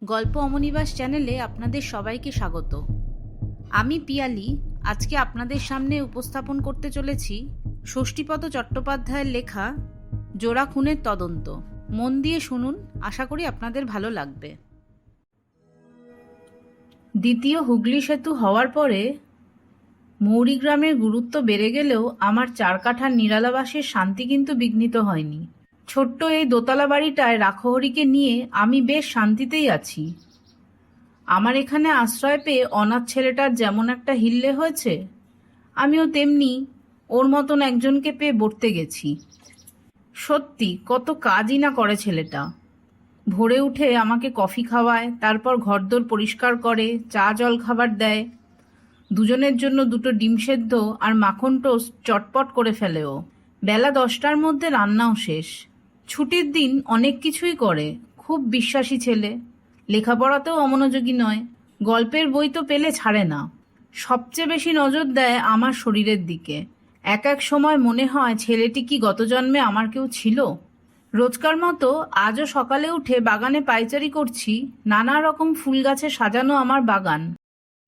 গল্প অমনিবাস চ্যানেলে আপনাদের সবাইকে স্বাগত। আমি পিয়ালি। আজকে আপনাদের সামনে উপস্থাপন করতে চলেছি ষষ্ঠীপদ চট্টোপাধ্যায়ের লেখা জোড়া খুনের তদন্ত। মন দিয়ে শুনুন, আশা করি আপনাদের ভালো লাগবে। দ্বিতীয় হুগলি সেতু হওয়ার পরে মৌরিগ্রামের গুরুত্ব বেড়ে গেলেও আমার 4 কাঠার নিরালাবাসের শান্তি কিন্তু বিঘ্নিত হয়নি। ছোট্ট এই দোতলা বাড়িটায় রাখহরিকে নিয়ে আমি বেশ শান্তিতেই আছি। আমার এখানে আশ্রয় পেয়ে অনাথ ছেলেটার যেমন একটা হিল্লে হয়েছে, আমিও তেমনি ওর মতন একজনকে পেয়ে বর্তে গেছি। সত্যি কত কাজই না করে ছেলেটা। ভোরে উঠে আমাকে কফি খাওয়ায়, তারপর ঘরদোর পরিষ্কার করে, চা জল খাবার দেয়। দুজনের জন্য 2টো ডিম সেদ্ধ আর মাখন টোস্ট চটপট করে ফেলে ও। বেলা 10টার মধ্যে রান্নাও শেষ। ছুটির দিন অনেক কিছুই করে। খুব বিশ্বাসী ছেলে। লেখাপড়াতেও অমনোযোগী নয়। গল্পের বই তো পেলে ছাড়ে না। সবচেয়ে বেশি নজর দেয় আমার শরীরের দিকে। এক এক সময় মনে হয় ছেলেটি কি গত জন্মে আমার কেউ ছিল। রোজকার মতো আজও সকালে উঠে বাগানে পায়চারি করছি। নানা রকম ফুল গাছে সাজানো আমার বাগান।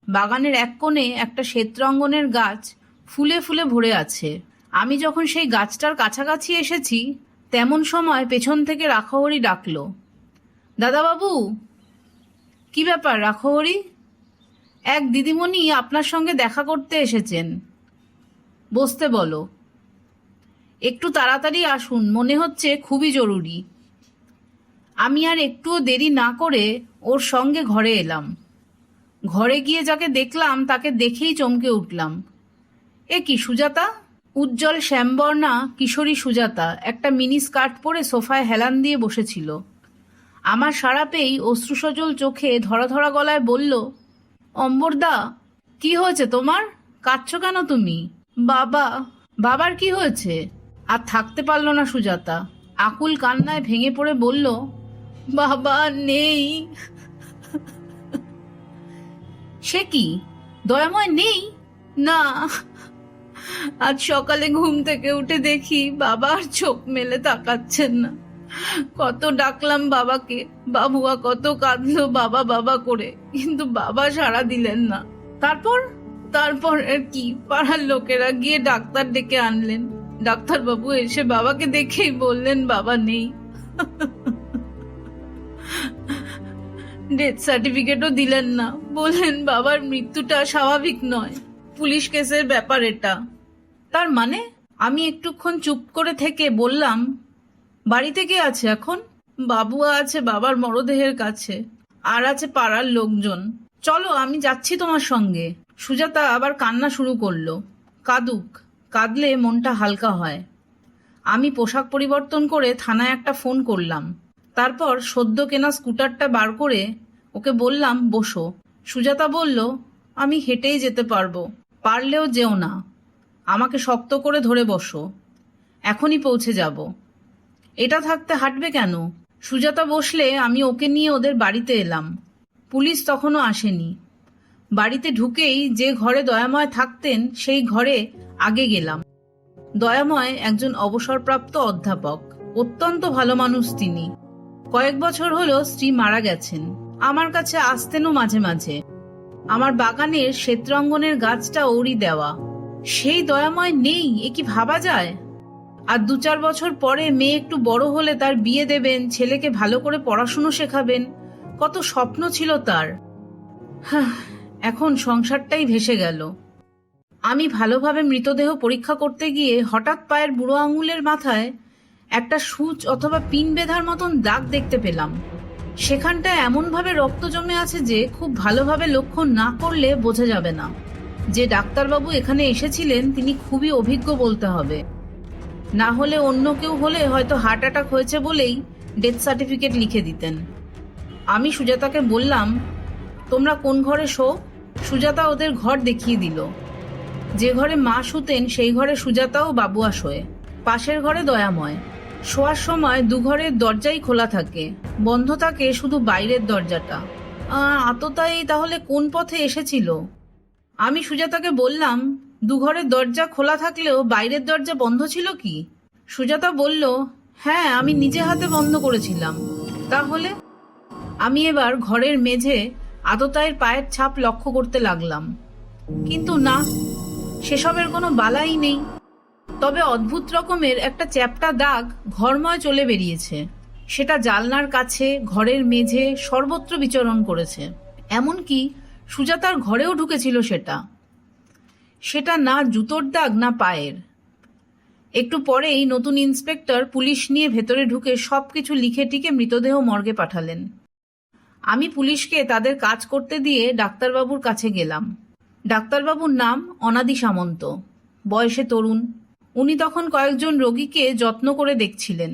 বাগানের এক কোণে একটা শ্বেতরঙ্গনের গাছ ফুলে ফুলে ভরে আছে। আমি যখন সেই গাছটার কাছাকাছি এসেছি, তেমন সময় পেছন থেকে রাখহরি ডাকলো, দাদাবাবু। কি ব্যাপার রাখহরি? এক দিদিমণি আপনার সঙ্গে দেখা করতে এসেছেন। বসতে বলো। একটু তাড়াতাড়ি আসুন, মনে হচ্ছে খুবই জরুরি। আমি আর একটুও দেরি না করে ওর সঙ্গে ঘরে এলাম। ঘরে গিয়ে যাকে দেখলাম তাকে দেখেই চমকে উঠলাম। এ কি সুজাতা? উজ্জ্বল শ্যামবর্ণা কিশোরী সুজাতা একটা মিনি স্কার্ট পরে সোফায় হেলান দিয়ে বসেছিল। আমার সাড়া পেয়েই অশ্রুসজল চোখে ধরা ধরা গলায় বলল, অম্বরদা, কি হয়েছে তোমার? কাঁদছো কেন তুমি? বাবা। বাবার কি হয়েছে? আর থাকতে পারল না সুজাতা। আকুল কান্নায় ভেঙে পড়ে বলল, বাবা নেই। সে কি, দয়াময় নেই? না, আজ সকালে ঘুম থেকে উঠে দেখি বাবা আর চোখ মেলে তাকাচ্ছেন না। কত ডাকলাম বাবাকে, বাবুয়া কত কাঁদলো বাবা বাবা করে, কিন্তু বাবা সাড়া দিলেন না। তারপর তারপর আর কি, পাড়ার লোকেরা গিয়ে ডাক্তার ডেকে আনলেন। ডাক্তারবাবু এসে বাবাকে দেখেই বললেন বাবা নেই। ডেথ সার্টিফিকেটও দিলেন না। বললেন বাবার মৃত্যুটা স্বাভাবিক নয়, পুলিশ কেসের ব্যাপার এটা। তার মানে? আমি একটুক্ষণ চুপ করে থেকে বললাম, বাড়িতে কে আছে এখন? বাবুয়া আছে বাবার মরদেহের কাছে, আর আছে পাড়ার লোকজন। চলো আমি যাচ্ছি তোমার সঙ্গে। সুজাতা আবার কান্না শুরু করলো। কাঁদুক, কাঁদলে মনটা হালকা হয়। আমি পোশাক পরিবর্তন করে থানায় একটা ফোন করলাম। তারপর সদ্য কেনা স্কুটারটা বার করে ওকে বললাম, বসো। সুজাতা বলল, আমি হেঁটেই যেতে পারবো। পারলেও যেও না, আমাকে শক্ত করে ধরে বসো, এখনই পৌঁছে যাব। এটা থাকতে হাঁটবে কেন? সুজাতা বসলে আমি ওকে নিয়ে ওদের বাড়িতে এলাম। পুলিশ তখনও আসেনি। বাড়িতে ঢুকেই যে ঘরে দয়াময় থাকতেন সেই ঘরে আগে গেলাম। দয়াময় একজন অবসরপ্রাপ্ত অধ্যাপক। অত্যন্ত ভালো মানুষ তিনি। কয়েক বছর হলো স্ত্রী মারা গেছেন। আমার কাছে আসতেনও মাঝে মাঝে। আমার বাগানের শ্বেতরঙ্গনের গাছটা ওরই দেওয়া। সেই দয়াময় নেই, এ কি ভাবা যায়? আর 2-4 বছর পরে মেয়ে একটু বড় হলে তার বিয়ে দেবেন, ছেলেকে ভালো করে পড়াশুনো শেখাবেন, কত স্বপ্ন ছিল তার। এখন সংসারটাই ভেসে গেল। আমি ভালোভাবে মৃতদেহ পরীক্ষা করতে গিয়ে হঠাৎ পায়ের বুড়ো আঙুলের মাথায় একটা সূচ অথবা পিন বেঁধার মতন দাগ দেখতে পেলাম। সেখানটায় এমনভাবে রক্ত জমে আছে যে খুব ভালোভাবে লক্ষ্য না করলে বোঝা যাবে না। যে ডাক্তারবাবু এখানে এসেছিলেন তিনি খুবই অভিজ্ঞ বলতে হবে। না হলে অন্য কেউ হলে হয়তো হার্ট অ্যাটাক হয়েছে বলেই ডেথ সার্টিফিকেট লিখে দিতেন। আমি সুজাতাকে বললাম, তোমরা কোন ঘরে শো? সুজাতা ওদের ঘর দেখিয়ে দিল। যে ঘরে মা শুতেন সেই ঘরে সুজাতাও বাবুয়া শোয়। পাশের ঘরে দয়াময়। শোয়ার সময় 2 ঘরের দরজাই খোলা থাকে, বন্ধ থাকে শুধু বাইরের দরজাটা। আততায়ী তাহলে কোন পথে এসেছিল? আমি সুজাতাকে বললাম, 2 ঘরের দরজা খোলা থাকলেও বাইরের দরজা বন্ধ ছিল কি? সুজাতা বলল, হ্যাঁ, আমি নিজে হাতে বন্ধ করেছিলাম। তাহলে? আমি এবার ঘরের মেঝে আততায়ীর পায়ের ছাপ লক্ষ্য করতে লাগলাম, কিন্তু না, সেসবের কোনো বালাই নেই। তবে অদ্ভুত রকমের একটা চ্যাপ্টা দাগ ঘরময় চলে বেরিয়েছে। সেটা জালনার কাছে, ঘরের মেঝে, সর্বত্র বিচরণ করেছে। এমনকি সুজাতার ঘরেও ঢুকেছিল সেটা। সেটা না জুতোর দাগ, না পায়ের। একটু পরেই নতুন ইন্সপেক্টর পুলিশ নিয়ে ভেতরে ঢুকে সবকিছু লিখে টিকে মৃতদেহ মর্গে পাঠালেন। আমি পুলিশকে তাদের কাজ করতে দিয়ে ডাক্তারবাবুর কাছে গেলাম। ডাক্তারবাবুর নাম অনাদি সামন্ত, বয়সে তরুণ। উনি তখন কয়েকজন রোগীকে যত্ন করে দেখছিলেন।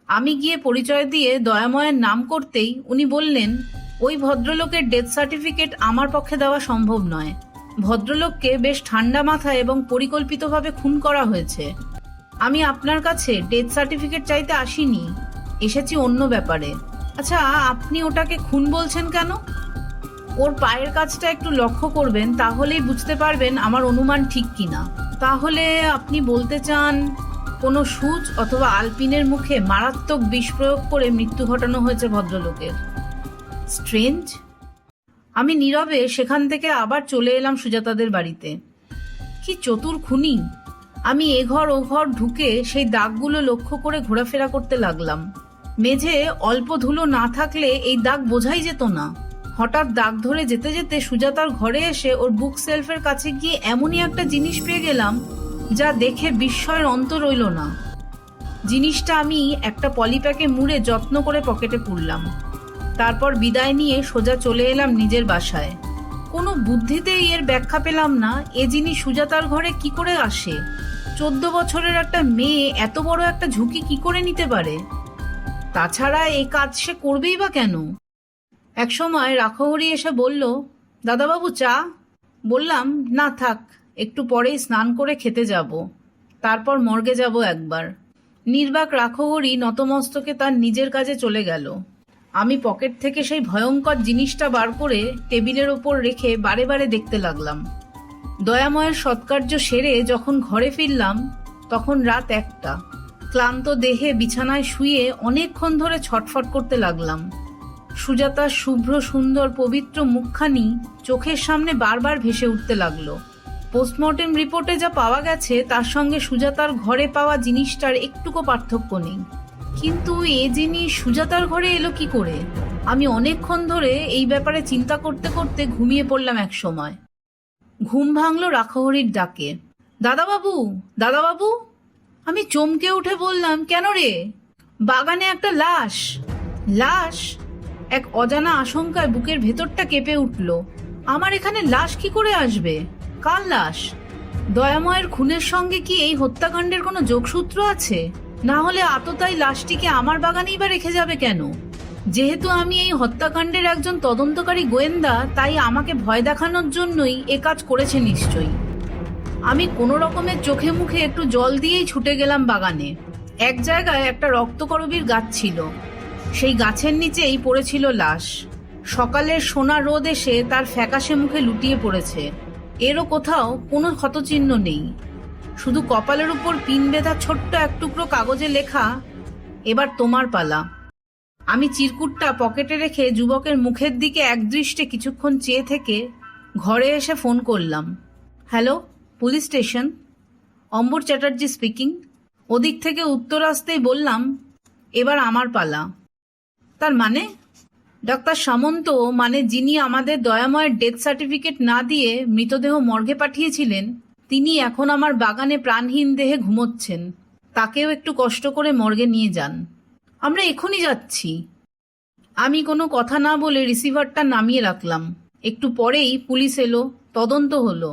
আমি গিয়ে পরিচয় দিয়ে দয়াময়ের নাম করতেই উনি বললেন, ওই ভদ্রলোকের ডেথ সার্টিফিকেট আমার পক্ষে দেওয়া সম্ভব নয়। ভদ্রলোককে বেশ ঠান্ডা মাথায় এবং পরিকল্পিতভাবে খুন করা হয়েছে। আমি আপনার কাছে ডেথ সার্টিফিকেট চাইতে আসিনি, এসেছি অন্য ব্যাপারে। আচ্ছা, আপনি ওটাকে খুন বলছেন কেন? ওর পায়ের কাজটা একটু লক্ষ্য করবেন, তাহলেই বুঝতে পারবেন আমার অনুমান ঠিক কিনা। তাহলে আপনি বলতে চান কোনো সুচ অথবা আলপিনের মুখে মারাত্মক বিষ প্রয়োগ করে মৃত্যু ঘটানো হয়েছে ভদ্রলোকের। স্ট্রেঞ্জ। আমি নীরবে সেখান থেকে আবার চলে এলাম সুজাতাদের বাড়িতে। কি চতুর খুনি! আমি এ ঘর ও ঘর ঢুকে সেই দাগগুলো লক্ষ্য করে ঘোরাফেরা করতে লাগলাম। মেঝে অল্প ধুলো না থাকলে এই দাগ বোঝাই যেত না। হঠাৎ দাগ ধরে যেতে যেতে সুজাতার ঘরে এসে ওর বুক সেলফের কাছে গিয়ে এমনই একটা জিনিস পেয়ে গেলাম যা দেখে বিস্ময়ের অন্ত রইল না। জিনিসটা আমি একটা পলিপ্যাকে মুড়ে যত্ন করে পকেটে পুরলাম। তারপর বিদায় নিয়ে সোজা চলে এলাম নিজের বাসায়। কোনো বুদ্ধিতেই এর ব্যাখ্যা পেলাম না এ জিনিস সুজাতার ঘরে কি করে আসে। 14 বছরের একটা মেয়ে এত বড় একটা ঝুঁকি কি করে নিতে পারে? তাছাড়া এই কাজ সে করবেই বা কেন? একসময় রাখহরি এসে বলল, দাদাবাবু চা? বললাম, না থাক, একটু পরেই স্নান করে খেতে যাব, তারপর মর্গে যাব একবার। নির্বাক রাখহরি নতমস্তকে তার নিজের কাজে চলে গেল। আমি পকেট থেকে সেই ভয়ঙ্কর জিনিসটা বার করে টেবিলের ওপর রেখে বারে বারে দেখতে লাগলাম। দয়াময়ের সৎকার্য সেরে যখন ঘরে ফিরলাম তখন রাত 1টা। ক্লান্ত দেহে বিছানায় শুয়ে অনেকক্ষণ ধরে ছটফট করতে লাগলাম। সুজাতার শুভ্র সুন্দর পবিত্র মুখখানি চোখের সামনে বারবার ভেসে উঠতে লাগলো। পোস্টমর্টেম রিপোর্টে যা পাওয়া গেছে তার সঙ্গে সুজাতার ঘরে পাওয়া জিনিসটার একটুকু পার্থক্য নেই। কিন্তু এ জিনিস সুজাতার ঘরে এলো কি করে? আমি অনেকক্ষণ ধরে এই ব্যাপারে চিন্তা করতে করতে ঘুমিয়ে পড়লাম এক সময়। ঘুম ভাঙলো রাখহরির ডাকে, দাদাবাবু, দাদাবাবু! আমি চমকে উঠে বললাম, কেন রে? বাগানে একটা লাশ। লাশ? এক অজানা আশঙ্কায় বুকের ভেতরটা কেঁপে উঠল। আমার এখানে লাশ কি করে আসবে? কার লাশ? দয়াময়ের খুনের সঙ্গে কি এই হত্যাকাণ্ডের কোনো যোগসূত্র আছে? না হলে আততায়ী লাশটিকে আমার বাগানেই বা রেখে যাবে কেন? যেহেতু আমি এই হত্যাকাণ্ডের একজন তদন্তকারী গোয়েন্দা, তাই আমাকে ভয় দেখানোর জন্যই এ কাজ করেছে নিশ্চয়ই। আমি কোনো রকমের চোখে মুখে একটু জল দিয়েই ছুটে গেলাম বাগানে। এক জায়গায় একটা রক্তকরবীর গাছ ছিল, সেই গাছের নিচেই পড়েছিল লাশ। সকালের সোনা রোদ এসে তার ফ্যাকাশে মুখে লুটিয়ে পড়েছে। এরও কোথাও কোনো ক্ষতচিহ্ন নেই, শুধু কপালের উপর পিন বেঁধা ছোট্ট এক টুকরো কাগজে লেখা, এবার তোমার পালা। আমি চিরকুটটা পকেটে রেখে যুবকের মুখের দিকে একদৃষ্টে কিছুক্ষণ চেয়ে থেকে ঘরে এসে ফোন করলাম। হ্যালো, পুলিশ স্টেশন, অম্বর চ্যাটার্জি স্পিকিং। ওদিক থেকে উত্তর আসতেই বললাম, এবার আমার পালা। তার মানে? ডাক্তার সামন্ত, মানে যিনি আমাদের দয়াময়ের ডেথ সার্টিফিকেট না দিয়ে মৃতদেহ মর্গে পাঠিয়েছিলেন, তিনি এখন আমার বাগানে প্রাণহীন দেহে ঘুমোচ্ছেন। তাকেও একটু কষ্ট করে মর্গে নিয়ে যান। আমরা এখনই যাচ্ছি। আমি কোনো কথা না বলে রিসিভারটা নামিয়ে রাখলাম। একটু পরেই পুলিশ এলো, তদন্ত হলো।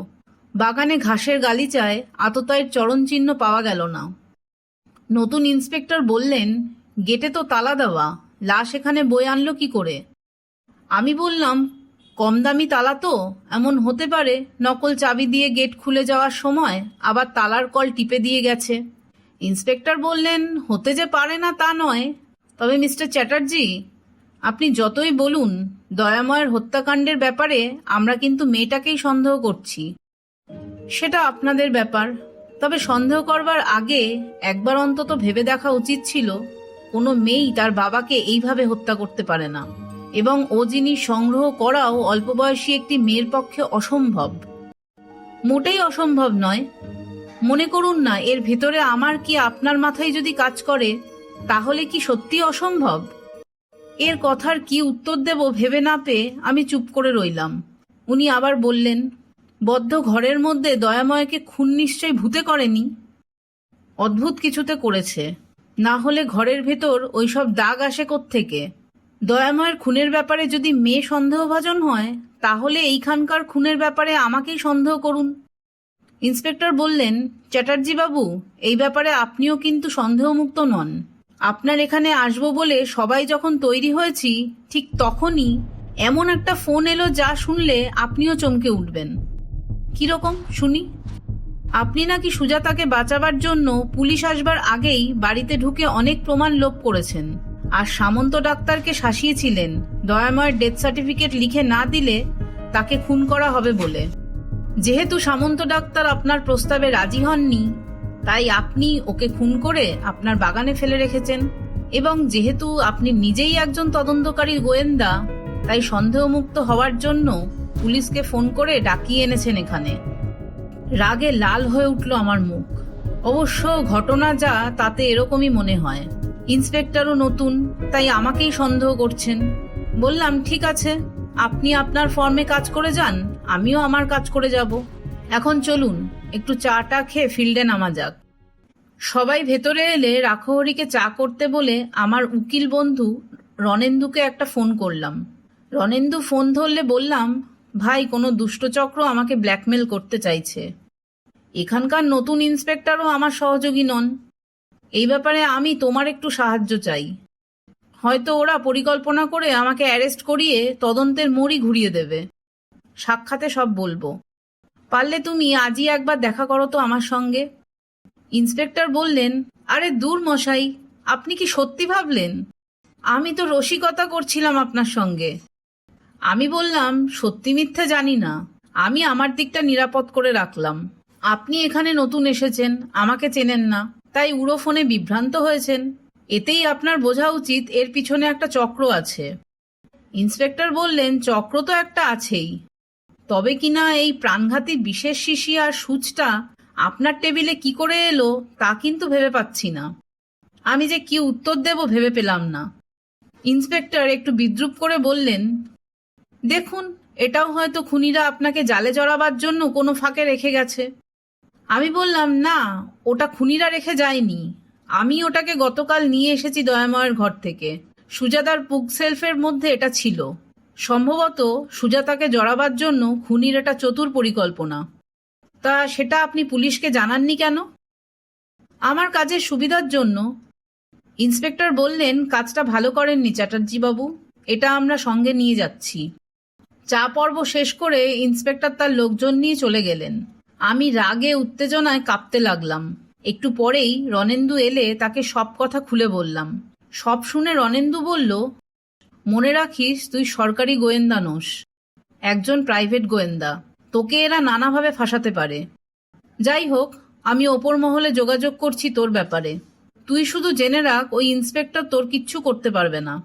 বাগানে ঘাসের গালিচায় আততায়ীর চরণচিহ্ন পাওয়া গেল না। নতুন ইন্সপেক্টর বললেন, গেটে তো তালা দেওয়া, লাশ এখানে বয়ে আনলো কি করে? আমি বললাম, কম দামি তালা তো, এমন হতে পারে নকল চাবি দিয়ে গেট খুলে যাওয়ার সময় আবার তালার কল টিপে দিয়ে গেছে। ইন্সপেক্টর বললেন, হতে যে পারে না তা নয়, তবে মিস্টার চ্যাটার্জি, আপনি যতই বলুন, দয়াময়ের হত্যাকাণ্ডের ব্যাপারে আমরা কিন্তু মেয়েটাকেই সন্দেহ করছি। সেটা আপনাদের ব্যাপার, তবে সন্দেহ করবার আগে একবার অন্তত ভেবে দেখা উচিত ছিল কোনো মেয়েই তার বাবাকে এইভাবে হত্যা করতে পারে না। এবং ও জিনিস সংগ্রহ করাও অল্প বয়সী একটি মেয়ের পক্ষে অসম্ভব। মোটেই অসম্ভব নয়। মনে করুন না, এর ভেতরে আমার কি আপনার মাথায় যদি কাজ করে, তাহলে কি সত্যি অসম্ভব? এর কথার কি উত্তর দেব ভেবে না পেয়ে আমি চুপ করে রইলাম। উনি আবার বললেন, বদ্ধ ঘরের মধ্যে দয়াময়কে খুন নিশ্চয়ই ভূতে করেনি? অদ্ভুত কিছুতে করেছে, না হলে ঘরের ভেতর ওইসব দাগ আসে কোত্থেকে? দয়াময়ের খুনের ব্যাপারে যদি মেয়ে সন্দেহভাজন হয়, তাহলে এইখানকার খুনের ব্যাপারে আমাকেই সন্দেহ করুন। ইন্সপেক্টর বললেন, চ্যাটার্জি বাবু, এই ব্যাপারে আপনিও কিন্তু সন্দেহমুক্ত নন। আপনার এখানে আসবো বলে সবাই যখন তৈরি হয়েছি, ঠিক তখনই এমন একটা ফোন এলো যা শুনলে আপনিও চমকে উঠবেন। কিরকম শুনি? আপনি নাকি সুজাতাকে বাঁচাবার জন্য পুলিশ আসবার আগেই বাড়িতে ঢুকে অনেক প্রমাণ লোপ করেছেন, আর সামন্ত ডাক্তারকে শাসিয়েছিলেন দয়াময়ের ডেথ সার্টিফিকেট লিখে না দিলে তাকে খুন করা হবে বলে। যেহেতু সামন্ত ডাক্তার আপনার প্রস্তাবে রাজি হননি, তাই আপনি ওকে খুন করে আপনার বাগানে ফেলে রেখেছেন, এবং যেহেতু আপনি নিজেই একজন তদন্তকারী গোয়েন্দা, তাই সন্দেহমুক্ত হওয়ার জন্য পুলিশকে ফোন করে ডাকিয়ে এনেছেন এখানে। রাগে লাল হয়ে উঠল আমার মুখ। অবশ্য ঘটনা যা তাতে এরকমই মনে হয়। ইন্সপেক্টরও নতুন, তাই আমাকেই সন্দেহ করছেন। বললাম, ঠিক আছে, আপনি আপনার ফর্মে কাজ করে যান, আমিও আমার কাজ করে যাব। এখন চলুন একটু চাটা খেয়ে ফিল্ডে নামা যাক। সবাই ভেতরে এলে রাখহরিকে চা করতে বলে আমার উকিল বন্ধু রণেন্দুকে একটা ফোন করলাম। রণেন্দু ফোন ধরলে বললাম, ভাই, কোনো দুষ্টচক্র আমাকে ব্ল্যাকমেল করতে চাইছে। এখানকার নতুন ইন্সপেক্টরও আমার সহযোগী নন। এই ব্যাপারে আমি তোমার একটু সাহায্য চাই। হয়তো ওরা পরিকল্পনা করে আমাকে অ্যারেস্ট করিয়ে তদন্তের মোড়ই ঘুরিয়ে দেবে। সাক্ষাতে সব বলবো। পারলে তুমি আজই একবার দেখা করো তো আমার সঙ্গে। ইন্সপেক্টর বললেন, আরে দূর মশাই, আপনি কি সত্যি ভাবলেন? আমি তো রসিকতা করছিলাম আপনার সঙ্গে। আমি বললাম, সত্যি মিথ্যে জানি না, আমি আমার দিকটা নিরাপদ করে রাখলাম। আপনি এখানে নতুন এসেছেন, আমাকে চেনেন না, তাই উড়ো ফোনে বিভ্রান্ত হয়েছেন। এতেই আপনার বোঝা উচিত এর পিছনে একটা চক্র আছে। ইন্সপেক্টর বললেন, চক্র তো একটা আছেই, তবে কিনা এই প্রাণঘাতী বিশেষ শিশি আর সূচটা আপনার টেবিলে কি করে এলো তা কিন্তু ভেবে পাচ্ছি না। আমি যে কি উত্তর দেব ভেবে পেলাম না। ইন্সপেক্টর একটু বিদ্রূপ করে বললেন, দেখুন, এটাও হয়তো খুনিরা আপনাকে জালে জড়াবার জন্য কোনো ফাঁকে রেখে গেছে। আমি বললাম, না, ওটা খুনিরা রেখে যায়নি, আমি ওটাকে গতকাল নিয়ে এসেছি দয়াময়ের ঘর থেকে। সুজাতার পুক সেলফের মধ্যে এটা ছিল। সম্ভবত সুজাতাকে জড়াবার জন্য খুনির এটা চতুর পরিকল্পনা। তা সেটা আপনি পুলিশকে জানাননি কেন? আমার কাজের সুবিধার জন্য। ইন্সপেক্টর বললেন, কাজটা ভালো করেননি চ্যাটার্জি বাবু, এটা আমরা সঙ্গে নিয়ে যাচ্ছি। চা পর্ব শেষ করে ইন্সপেক্টর তার লোকজন নিয়ে চলে গেলেন। আমি রাগে উত্তেজনায় কাঁপতে লাগলাম। একটু পরেই রণেন্দু এলে তাকে সব কথা খুলে বললাম। সব শুনে রণেন্দু বলল, মনে রাখিস, তুই সরকারি গোয়েন্দা নোস, একজন প্রাইভেট গোয়েন্দা। তোকে এরা নানাভাবে ফাঁসাতে পারে। যাই হোক, আমি ওপর মহলে যোগাযোগ করছি তোর ব্যাপারে। তুই শুধু জেনে রাখ, ওই ইন্সপেক্টর তোর কিচ্ছু করতে পারবে না।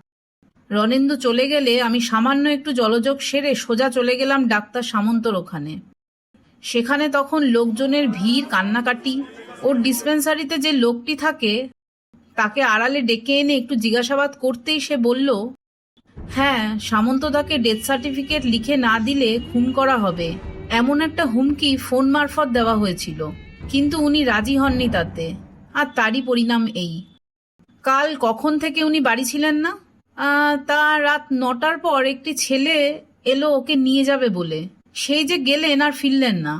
রণেন্দু চলে গেলে আমি সামান্য একটু জলযোগ সেরে সোজা চলে গেলাম ডাক্তার সামন্তর ওখানে। সেখানে তখন লোকজনের ভিড়, কান্নাকাটি। ওর ডিসপেন্সারিতে যে লোকটি থাকে তাকে আড়ালে ডেকে এনে একটু জিজ্ঞাসাবাদ করতেই সে বলল, হ্যাঁ, সামন্তদাকে ডেথ সার্টিফিকেট লিখে না দিলে খুন করা হবে, এমন একটা হুমকি ফোন মারফত দেওয়া হয়েছিল, কিন্তু উনি রাজি হননি তাতে, আর তারই পরিণাম এই। কাল কখন থেকে উনি বাড়ি ছিলেন না? তা রাত 9টার পর একটি ছেলে এলো ওকে নিয়ে যাবে বলে। সেই যে গেলেন আর ফিরলেন না।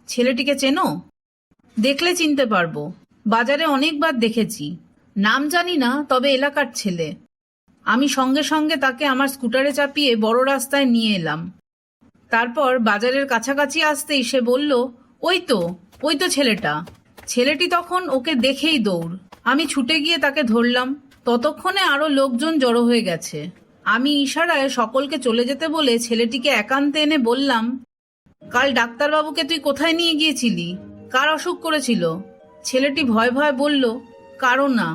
ছেলেটিকে চেনো? দেখলে চিনতে পারবো, বাজারে অনেকবার দেখেছি। নাম জানি না, তবে এলাকার ছেলে। আমি সঙ্গে সঙ্গে তাকে আমার স্কুটারে চাপিয়ে বড় রাস্তায় নিয়ে এলাম। তারপর বাজারের কাছাকাছি আসতেই সে বলল, ওই তো ছেলেটা। ছেলেটি তখন ওকে দেখেই দৌড়। আমি ছুটে গিয়ে তাকে ধরলাম। ততক্ষণে আরো লোকজন জড়ো হয়ে গেছে। আমি ইশারায় সকলকে চলে যেতে বলে ছেলেটিকে একান্তে এনে বললাম, কাল ডাক্তারবাবুকে তুই কোথায় নিয়ে গিয়েছিলি? কার অসুখ করেছিল? ছেলেটি ভয় ভয় বলল, কারো না।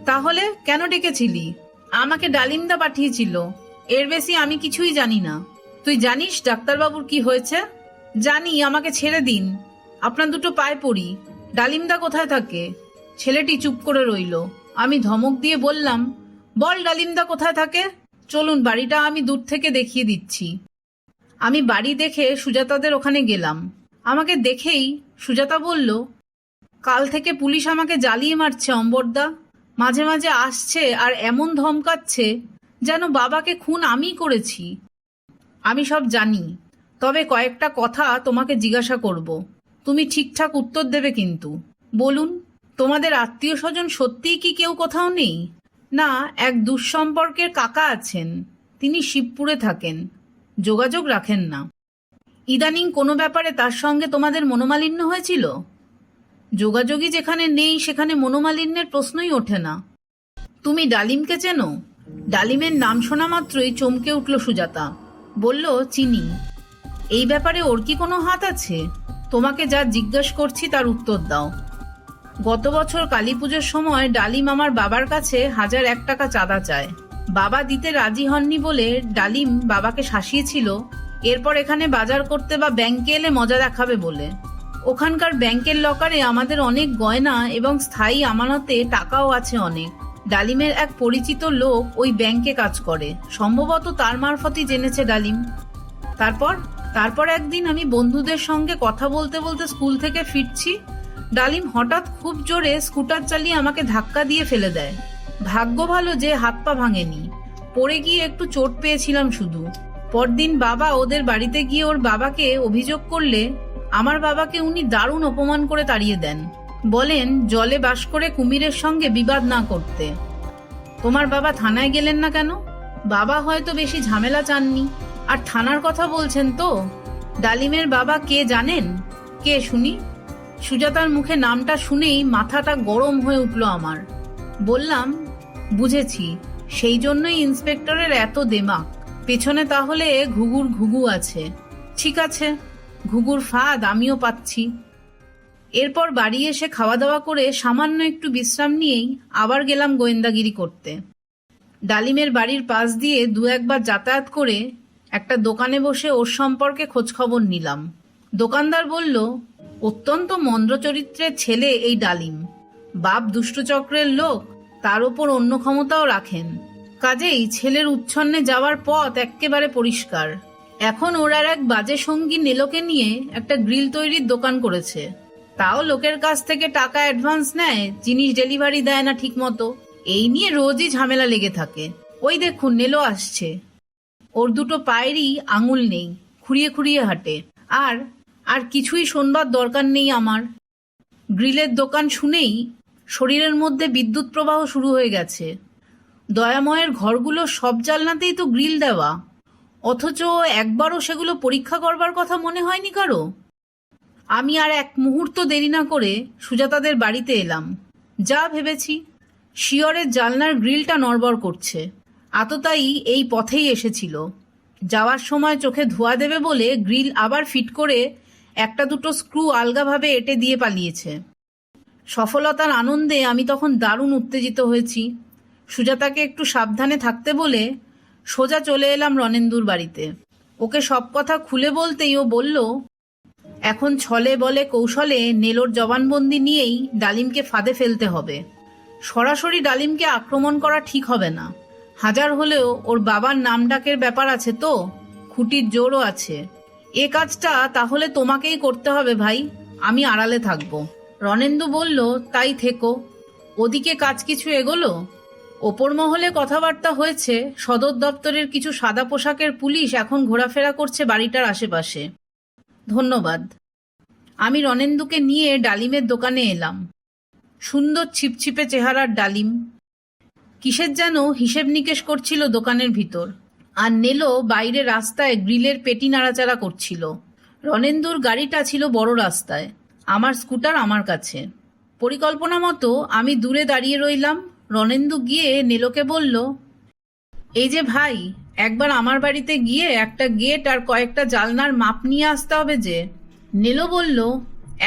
তাহলে কেন ডেকেছিলি? আমাকে ডালিমদা পাঠিয়েছিল। এর বেশি আমি কিছুই জানি না। তুই জানিস ডাক্তারবাবুর কি হয়েছে? জানি, আমাকে ছেড়ে দিন, আপনার দুটো পায়ে পড়ি। ডালিমদা কোথায় থাকে? ছেলেটি চুপ করে রইল। আমি ধমক দিয়ে বললাম, বল ডালিমদা কোথায় থাকে? চলুন, বাড়িটা আমি দূর থেকে দেখিয়ে দিচ্ছি। আমি বাড়ি দেখে সুজাতাদের ওখানে গেলাম। আমাকে দেখেই সুজাতা বলল, কাল থেকে পুলিশ আমাকে জ্বালিয়ে মারছে অম্বরদা। মাঝে মাঝে আসছে আর এমন ধমকাচ্ছে যেন বাবাকে খুন আমিই করেছি। আমি সব জানি, তবে কয়েকটা কথা তোমাকে জিজ্ঞাসা করব, তুমি ঠিকঠাক উত্তর দেবে কিন্তু। বলুন, তোমাদের আত্মীয় স্বজন সত্যিই কি কেউ কোথাও নেই? না, এক দুঃসম্পর্কের কাকা আছেন, তিনি শিবপুরে থাকেন, যোগাযোগ রাখেন না। ইদানিং কোনো ব্যাপারে তার সঙ্গে তোমাদের মনোমালিন্য হয়েছিল? যোগাযোগই যেখানে নেই সেখানে মনোমালিন্যের প্রশ্নই ওঠে না। তুমি ডালিমকে চেনো? ডালিমের নাম শোনা মাত্রই চমকে উঠল সুজাতা। বলল, চিনি। এই ব্যাপারে ওর কি কোনো হাত আছে? তোমাকে যা জিজ্ঞেস করছি তার উত্তর দাও। গত বছর কালী পুজোর সময় ডালিম আমার বাবার কাছে 1001 টাকা চাঁদা চায়। বাবা দিতে রাজি হননি বলে ডালিম বাবাকে শাসিয়েছিল এরপর এখানে বাজার করতে বা ব্যাংকে এলে মজা দেখাবে বলে। ওখানকার ব্যাংকের লকারে আমাদের অনেক গয়না এবং স্থায়ী আমানতে টাকাও আছে অনেক। ডালিমের এক পরিচিত লোক ওই ব্যাংকে কাজ করে, সম্ভবত তার মারফতই জেনেছে ডালিম। তারপর একদিন আমি বন্ধুদের সঙ্গে কথা বলতে বলতে স্কুল থেকে ফিরছি। ডালিম হঠাৎ খুব জোরে স্কুটার চালিয়ে আমাকে ধাক্কা দিয়ে ফেলে দেয়। ভাগ্য ভালো যে হাত পা ভাঙেনি, পড়ে গিয়ে একটু চোট পেয়েছিলাম শুধু। পরদিন বাবা ওদের বাড়িতে গিয়ে ওর বাবাকে অভিযোগ করলে আমার বাবাকে উনি দারুণ অপমান করে তাড়িয়ে দেন। বলেন জলে বাস করে কুমিরের সঙ্গে বিবাদ না করতে। তোমার বাবা থানায় গেলেন না কেন? বাবা হয়তো বেশি ঝামেলা চাননি। আর থানার কথা বলছেন তো? ডালিমের বাবা কে জানেন? কে শুনি? সুজাতার মুখে নামটা শুনেই মাথাটা গরম হয়ে উঠল আমার। বললাম, বুঝেছি, সেই জন্যই ইন্সপেক্টরের এত দেমাক। পেছনে তাহলে ঘুঘুর ঘুঘু আছে। ঠিক আছে, ঘুঘুর ফাঁদ আমিও পাচ্ছি। এরপর বাড়ি এসে খাওয়া দাওয়া করে সামান্য একটু বিশ্রাম নিয়েই আবার গেলাম গোয়েন্দাগিরি করতে। ডালিমের বাড়ির পাশ দিয়ে 2-1 বার যাতায়াত করে একটা দোকানে বসে ওর সম্পর্কে খোঁজখবর নিলাম। দোকানদার বলল, অত্যন্ত মন্দ্র চরিত্রের ছেলে এই ডালিম। বাপ দুষ্টচক্রের লোক, তার ওপর অন্য ক্ষমতাও রাখেন। কাজেই ছেলের উচ্ছন্নে যাওয়ার পথ এক্কেবারে পরিষ্কার। এখন ওর আর এক বাজে সঙ্গী নেলোকে নিয়ে একটা গ্রিল তৈরির দোকান করেছে। তাও লোকের কাছ থেকে টাকা অ্যাডভান্স নেয়, জিনিস ডেলিভারি দেয় না ঠিক মতো। এই নিয়ে রোজই ঝামেলা লেগে থাকে। ওই দেখুন নেলো আসছে। ওর দুটো পায়েরই আঙুল নেই, খুঁড়িয়ে খুঁড়িয়ে হাঁটে। আর কিছুই শোনবার দরকার নেই আমার। গ্রিলের দোকান শুনেই শরীরের মধ্যে বিদ্যুৎ প্রবাহ শুরু হয়ে গেছে। দয়াময়ের ঘরগুলো সব জানলাতেই তো গ্রিল দেওয়া, অথচ একবারও সেগুলো পরীক্ষা করবার কথা মনে হয়নি কারো। আমি আর এক মুহূর্ত দেরি না করে সুজাতাদের বাড়িতে এলাম। যা ভেবেছি, শিয়রের জানলার গ্রিলটা নড়বড় করছে। আততায়ী এই পথেই এসেছিল। যাওয়ার সময় চোখে ধোয়া দেবে বলে গ্রিল আবার ফিট করে একটা দুটো স্ক্রু আলগাভাবে এঁটে দিয়ে পালিয়েছে। সফলতার আনন্দে আমি তখন দারুণ উত্তেজিত হয়েছি। সুজাতাকে একটু সাবধানে থাকতে বলে সোজা চলে এলাম রণেন্দুর বাড়িতে। ওকে সব কথা খুলে বলতেই ও বলল, এখন ছলে বলে কৌশলে নেলোর জবানবন্দি নিয়েই ডালিমকে ফাঁদে ফেলতে হবে। সরাসরি ডালিমকে আক্রমণ করা ঠিক হবে না। হাজার হলেও ওর বাবার নাম ডাকের ব্যাপার আছে তো, খুঁটির জোরও আছে। এ কাজটা তাহলে তোমাকেই করতে হবে ভাই, আমি আড়ালে থাকবো। রণেন্দু বলল, তাই থেকো। ওদিকে কাজ কিছু এগোলো? ওপর মহলে কথাবার্তা হয়েছে, সদর দপ্তরের কিছু সাদা পোশাকের পুলিশ এখন ঘোরাফেরা করছে বাড়িটার আশেপাশে। ধন্যবাদ। আমি রণেন্দুকে নিয়ে ডালিমের দোকানে এলাম। সুন্দর ছিপছিপে চেহারার ডালিম কিসের যেন হিসেব নিকেশ করছিল দোকানের ভিতর, আর নেলো বাইরে রাস্তায় গ্রিলের পেটি নাড়াচাড়া করছিল। রণেন্দুর গাড়িটা ছিল বড় রাস্তায়, আমার স্কুটার আমার কাছে। পরিকল্পনা মতো আমি দূরে দাঁড়িয়ে রইলাম। রণেন্দু গিয়ে নেলোকে বলল, এই যে ভাই, একবার আমার বাড়িতে গিয়ে একটা গেট আর কয়েকটা জালনার মাপ নিয়ে আসতে হবে যে। নেলো বলল,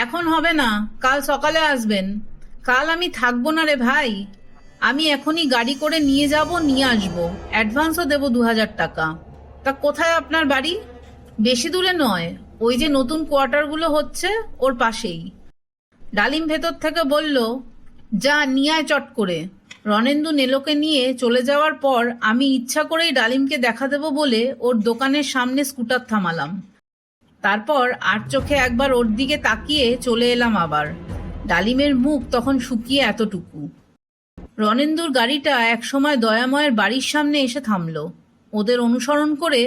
এখন হবে না, কাল সকালে আসবেন। কাল আমি থাকবো না রে ভাই, আমি এখনই গাড়ি করে নিয়ে যাব, নিয়ে আসবো, অ্যাডভান্সও দেবো 2,000 টাকা। তা কোথায় আপনার বাড়ি? বেশি দূরে নয়, ওই যে নতুন কোয়ার্টারগুলো হচ্ছে ওর পাশেই। ডালিম ভেতর থেকে বলল, যা নিয়ে আয় চট করে। রণেন্দু নেলোকে নিয়ে চলে যাওয়ার পর আমি ইচ্ছা করেই ডালিমকে দেখা দেবো বলে ওর দোকানের সামনে স্কুটার থামালাম। তারপর আর চোখে একবার ওর দিকে তাকিয়ে চলে এলাম আবার। ডালিমের মুখ তখন শুকিয়ে এতটুকু। রণেন্দুর গাড়িটা একসময় দয়াময়ের বাড়ির সামনে এসে থামলো। ওদের অনুসরণ করে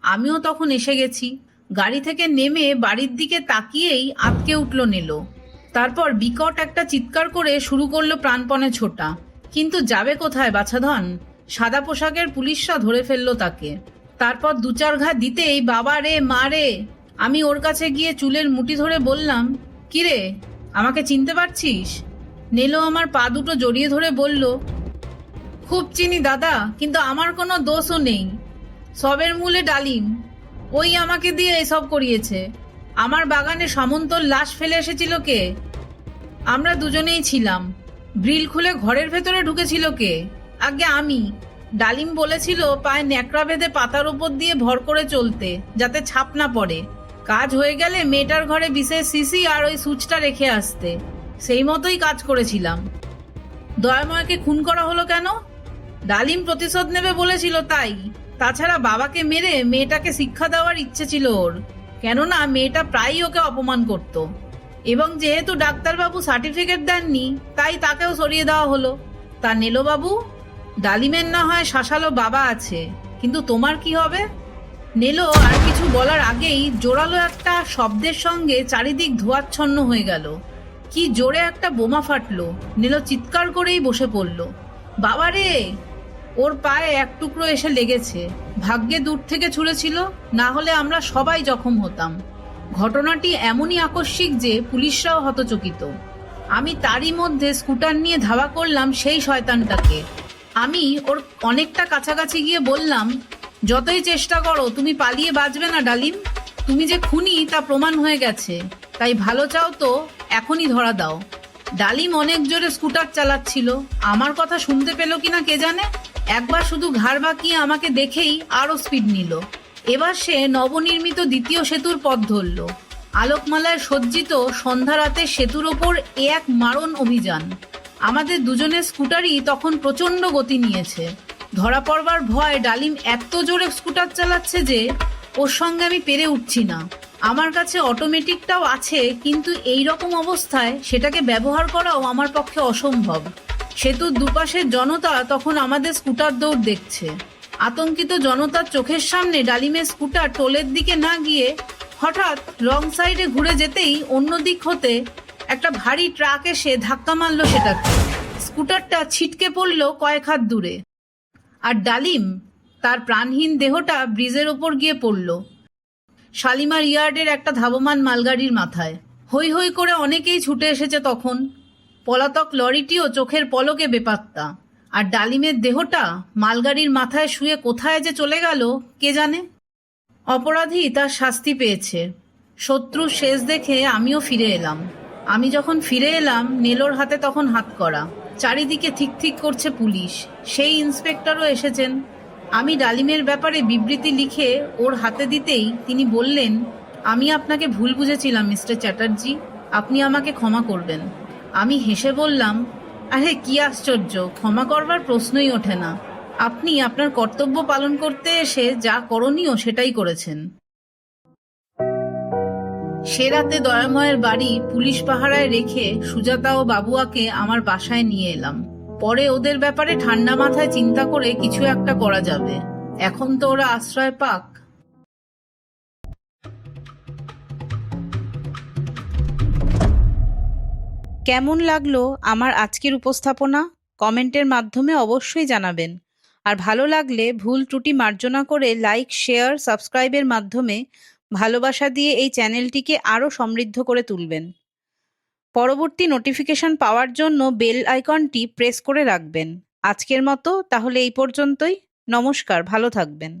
আমিও তখন এসে গেছি। গাড়ি থেকে নেমে বাড়ির দিকে তাকিয়েই আঁতকে উঠল নেলো। তারপর বিকট একটা চিৎকার করে শুরু করলো প্রাণপণে ছোটা। কিন্তু যাবে কোথায় বাছাধন? সাদা পোশাকের পুলিশরা ধরে ফেললো তাকে। তারপর 2-4 ঘা দিতেই বাবা রে মা রে। আমি ওর কাছে গিয়ে চুলের মুঠি ধরে বললাম, কিরে, আমাকে চিনতে পারছিস? নেলো আমার পা দুটো জড়িয়ে ধরে বলল, খুব চিনি দাদা, কিন্তু আমার কোনো দোষও নেই। সবের মূলে ডালিম, ওই আমাকে দিয়ে এসব করিয়েছে। আমার বাগানে সামন্তর লাশ ফেলে এসেছিল কে? আমরা দুজনেই ছিলাম। গ্রিল খুলে ঘরের ভেতরে ঢুকেছিল কে? আগে আমি। ডালিম বলেছিল পায়ে ন্যাকড়া বেঁধে পাতার উপর দিয়ে ভর করে চলতে, যাতে ছাপ না পড়ে। কাজ হয়ে গেলে মেয়েটার ঘরে বিশেষ শিশি আর ওই সুচটা রেখে আসতে। সেই মতোই কাজ করেছিলাম। দয়াময়কে খুন করা হলো কেন? ডালিম প্রতিশোধ নেবে বলেছিল তাই। তাছাড়া বাবাকে মেরে মেয়েটাকে শিক্ষা দেওয়ার ইচ্ছে ছিল ওর, কেননা মেয়েটা প্রায়ই ওকে অপমান করত। এবং যেহেতু ডাক্তারবাবু সার্টিফিকেট দেননি, তাই তাকেও সরিয়ে দেওয়া হলো। তা নেলো বাবু, ডালিমের না হয় শাসালো বাবা আছে, কিন্তু তোমার কি হবে? নেলো আর কিছু বলার আগেই জোরালো একটা শব্দের সঙ্গে চারিদিক ধোঁয়াচ্ছন্ন হয়ে গেল। কি জোরে একটা বোমা ফাটলো। নেলো চিৎকার করেই বসে পড়ল। বাবা রে! ওর পায়ে এক টুকরো এসে লেগেছে। ভাগ্যে দূর থেকে ছুঁড়েছিল, না হলে আমরা সবাই জখম হতাম। ঘটনাটি এমনই আকস্মিক যে পুলিশরাও হতচকিত। আমি তারই মধ্যে স্কুটার নিয়ে ধাওয়া করলাম সেই শয়তানটাকে। আমি ওর অনেকটা কাছাকাছি গিয়ে বললাম, যতই চেষ্টা করো তুমি পালিয়ে বাঁচবে না ডালিম। তুমি যে খুনি তা প্রমাণ হয়ে গেছে, তাই ভালো চাও তো এখনই ধরা দাও। ডালিম অনেক জোরে স্কুটার চালাচ্ছিল, আমার কথা শুনতে পেল কিনা কে জানে। একবার শুধু ঘাড় বাঁকিয়ে আমাকে দেখেই আরো স্পিড নিল। এবার সে নবনির্মিত দ্বিতীয় সেতুর পথ ধরল। আলোকমালায় সজ্জিত সন্ধ্যা রাতে সেতুর ওপর এ এক মারণ অভিযান। আমাদের দুজনের স্কুটারই তখন প্রচন্ড গতি নিয়েছে। ধরা পড়বার ভয় ডালিম এত জোরে স্কুটার চালাচ্ছে যে ওর সঙ্গে আমি পেরে উঠছি না। আমার কাছে অটোমেটিকটাও আছে, কিন্তু এই রকম অবস্থায় সেটাকে ব্যবহার করাও আমার পক্ষে অসম্ভব। সেতুর দুপাশের জনতা তখন আমাদের স্কুটার দৌড় দেখছে। আতঙ্কিত জনতার চোখের সামনে ডালিমের স্কুটার টোলের দিকে না গিয়ে হঠাৎ রং সাইডে ঘুরে যেতেই অন্য দিক হতে একটা ভারী ট্রাক এসে ধাক্কা মারল সেটাকে। স্কুটারটা ছিটকে পড়ল কয়েক হাত দূরে, আর ডালিম তার প্রাণহীন দেহটা ব্রিজের ওপর গিয়ে পড়ল শালিমার ইয়ার্ডের একটা ধাবমান মালগাড়ির মাথায়। হৈ হৈ করে অনেকেই ছুটে এসেছে তখন। পলাতক লরিটিও চোখের পলকে বেপাত্তা। আর ডালিমের দেহটা মালগাড়ির মাথায় শুয়ে কোথায় যে চলে গেল কে জানে। অপরাধী তার শাস্তি পেয়েছে। শত্রুর শেষ দেখে আমিও ফিরে এলাম। আমি যখন ফিরে এলাম, নেলোর হাতে তখন হাত করা। চারিদিকে ঠিক ঠিক করছে পুলিশ। সেই ইন্সপেক্টরও এসেছেন। আমি ডালিমের ব্যাপারে বিবৃতি লিখে ওর হাতে দিতেই তিনি বললেন, আমি আপনাকে ভুল বুঝেছিলাম মিস্টার চ্যাটার্জি, আপনি আমাকে ক্ষমা করবেন। আমি হেসে বললাম, আরে কি আশ্চর্য, ক্ষমা করবার প্রশ্নই ওঠে না। আপনি আপনার কর্তব্য পালন করতে এসে যা করণীয় সেটাই করেছেন। সে রাতে দয়াময়ের বাড়ি পুলিশ পাহারায় রেখে সুজাতা ও বাবুয়াকে আমার বাসায় নিয়ে এলাম। পরে ওদের ব্যাপারে ঠান্ডা মাথায় চিন্তা করে কিছু একটা করা যাবে। এখন তো ওরা আশ্রয় পাক। কেমন লাগলো আমার আজকের উপস্থাপনা কমেন্টের মাধ্যমে অবশ্যই জানাবেন। আর ভালো লাগলে ভুল ত্রুটি মার্জনা করে লাইক, শেয়ার, সাবস্ক্রাইবের মাধ্যমে ভালোবাসা দিয়ে এই চ্যানেলটিকে আরও সমৃদ্ধ করে তুলবেন। পরবর্তী নোটিফিকেশন পাওয়ার জন্য বেল আইকনটি প্রেস করে রাখবেন। আজকের মতো তাহলে এই পর্যন্তই। নমস্কার, ভালো থাকবেন।